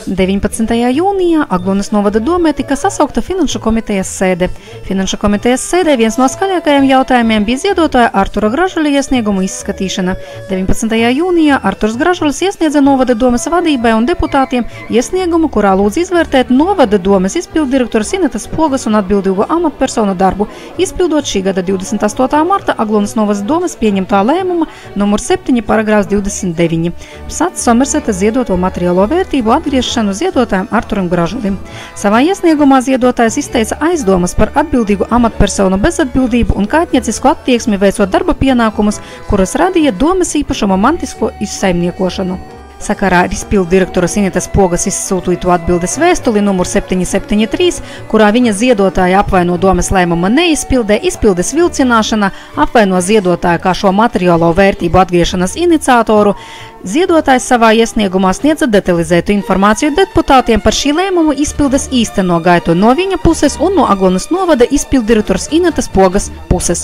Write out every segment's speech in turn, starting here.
19. jūnijā Aglonas novada domē tika sasaukta Finanšu komitejas sēde. Finanšu komitejas sēdē viens no skaļākajiem jautājumiem bija ziedotāja Artura Gražuļa iesniegumu izskatīšana. 19. jūnijā Arturs Gražuļs iesniedza novada domes vadībai un deputātiem iesniegumu, kurā lūdz izvērtēt novada domes izpilddirektoras Inetas Pogas un atbildīgo amatpersonu darbu, izpildot šī gada 28. marta Aglonas novas domes pieņemtā lēmuma numur 7 paragrāfs 29. Psats Somerseta ziedoto materiālo vērtību atgriešanu ziedotājiem Arturam Gražulim. Savā iesniegumā ziedotājs izteica aizdomas par atbildīgu amatpersonu bezatbildību un kaitniecisku attieksmi veicot darba pienākumus, kuras radīja domes īpašuma mantisko izsaimniekošanu. Sakarā ar izpilddirektoras Inetas Pogas izsūtītu atbildes vēstuli numur 773, kurā viņa ziedotāja apvaino domes lēmuma neizpildē, izpildes vilcināšana, apvaino ziedotāju kā šo materiālo vērtību atgriešanas iniciatoru, ziedotājs savā iesniegumā sniedza detalizētu informāciju deputātiem par šī lēmuma izpildes īsteno gaitu no viņa puses un no Aglonas novada izpilddirektoras Inetas Pogas puses.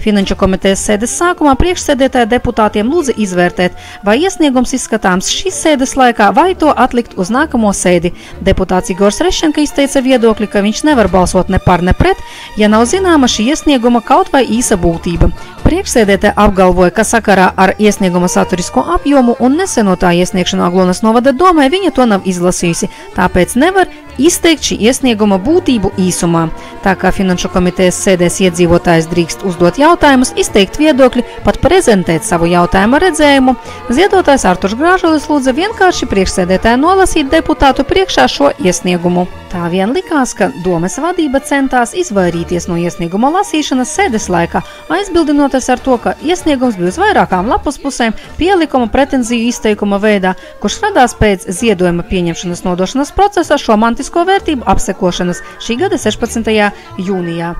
Finanšu komitejas sēdes sākumā priekšsēdētāja deputātiem lūdza izvērtēt, vai iesniegums izskatāms šīs sēdes laikā vai to atlikt uz nākamo sēdi. Deputāts Igors Rešenka izteica viedokli, ka viņš nevar balsot ne par, ne pret, ja nav zināma šī iesnieguma kaut vai īsa būtība. Priekšsēdētāja apgalvoja, ka sakarā ar iesnieguma saturisko apjomu un neseno tā iesniegšanu Aglonas novada domai viņa to nav izlasījusi, tāpēc nevar izteikt šī iesnieguma būtību īsumā. Tā kā Finanšu komitejas sēdēs iedzīvotājs drīkst uzdot jautājumus, izteikt viedokļi, pat prezentēt savu jautājumu redzējumu, ziedotājs Arturs Gražulis lūdza vienkārši priekšsēdētāju nolasīt deputātu priekšā šo iesniegumu. Tā vien likās, ka domes vadība centās izvairīties no iesnieguma lasīšanas sēdes laikā, aizbildinoties ar to, ka iesniegums bija uz vairākām lapuspusēm pielikuma pretenziju izteikuma veidā, kurš radās pēc ziedojuma pieņemšanas nodošanas procesa šo mantisko vērtību apsekošanas šī gada 16. jūnijā.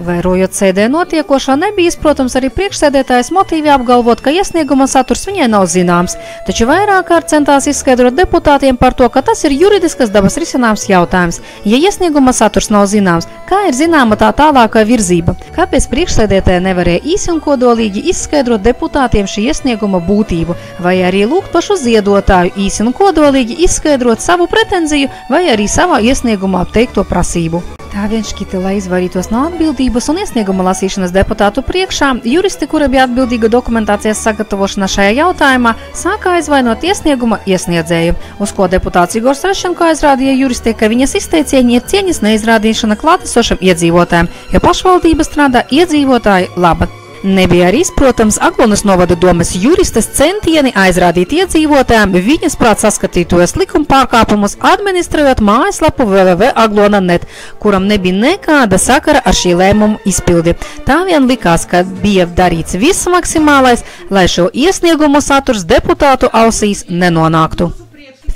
Vērojot sēdē notiekošo, nebija izprotams arī priekšsēdētājas motīvi apgalvot, ka iesnieguma saturs viņai nav zināms, taču vairāk kārt centās izskaidrot deputātiem par to, ka tas ir juridiskas dabas risināms jautājums. Ja iesnieguma saturs nav zināms, kā ir zināma tā tālākā virzība? Kāpēc priekšsēdētāja nevarēja īsi un kodolīgi izskaidrot deputātiem šī iesnieguma būtību, vai arī lūgt pašu ziedotāju īsi un kodolīgi izskaidrot savu pretenziju vai arī savā iesniegumā teikto prasību? Tā vien šķita, lai izvairītos no atbildības un iesnieguma lasīšanas deputātu priekšā, juristi, kura bija atbildīga dokumentācijas sagatavošanā šajā jautājumā, sāka aizvainot iesnieguma iesniedzēju, uz ko deputāts Igors Rešenko aizrādīja juristē, ka viņas izteicieni ir cieņas neizrādīšana klātesošam iedzīvotājiem, jo pašvaldība strādā iedzīvotāju labad. Nebija arī izprotams Aglonas novada domes juristes centieni aizrādīt iedzīvotājiem viņas prāt saskatītos likuma pārkāpumus, administrējot mājaslapu www.aglona.net, kuram nebija nekāda sakara ar šī lēmuma izpildi. Tā vien likās, ka bija darīts viss maksimālais, lai šo iesniegumu saturs deputātu ausīs nenonāktu.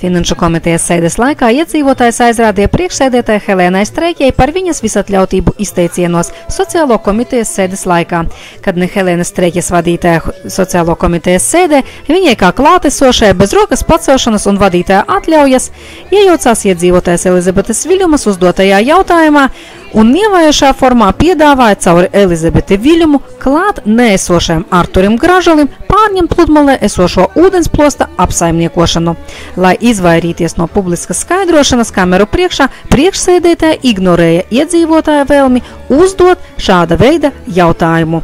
Finanšu komitejas sēdes laikā iedzīvotājs aizrādīja priekšsēdētāja Helēnai Streikei par viņas visatļautību izteicienos sociālo komitejas sēdes laikā. Kad ne Helēnas Streikes vadītāja sociālo komitejas sēdē, viņai kā klātesošai bez rokas pacelšanas un vadītāja atļaujas, iejaucās iedzīvotājs Elizabetes Viļumas uzdotajā jautājumā un nievājošā formā piedāvāja cauri Elizabeti Viļumu klāt neesošajam Arturim Gražulim pārņemt pludmalē esošo ūdensplosta apsaimniekošanu. Lai izvairīties no publiskas skaidrošanas kameru priekšā, priekšsēdētāja ignorēja iedzīvotāja vēlmi uzdot šāda veida jautājumu.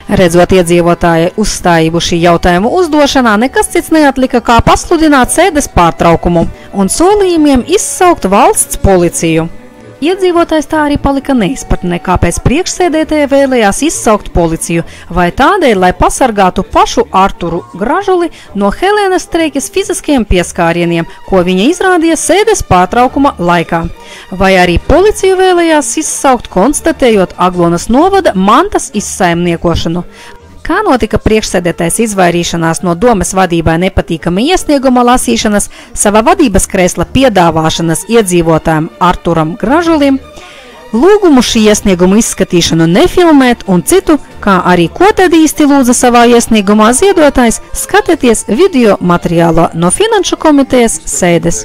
Redzot iedzīvotāja uzstājību šī jautājuma uzdošanā, nekas cits neatlika kā pasludināt sēdes pārtraukumu un solījumiem izsaukt valsts policiju. Iedzīvotājs tā arī palika neizpratnē, kāpēc priekšsēdētāja vēlējās izsaukt policiju, vai tādēļ, lai pasargātu pašu Arturu Gražuli no Helēnas Streikes fiziskajiem pieskārieniem, ko viņa izrādīja sēdes pārtraukuma laikā. Vai arī policiju vēlējās izsaukt, konstatējot Aglonas novada mantas izsaimniekošanu. Kā notika priekšsēdētājs izvairīšanās no domes vadībai nepatīkama iesnieguma lasīšanas, sava vadības krēsla piedāvāšanas iedzīvotājiem Arturam Gražulim, lūgumu šī iesnieguma izskatīšanu nefilmēt un citu, kā arī ko tad īsti lūdza savā iesniegumā ziedotājs, skatieties video materiālā no Finanšu komitejas sēdes.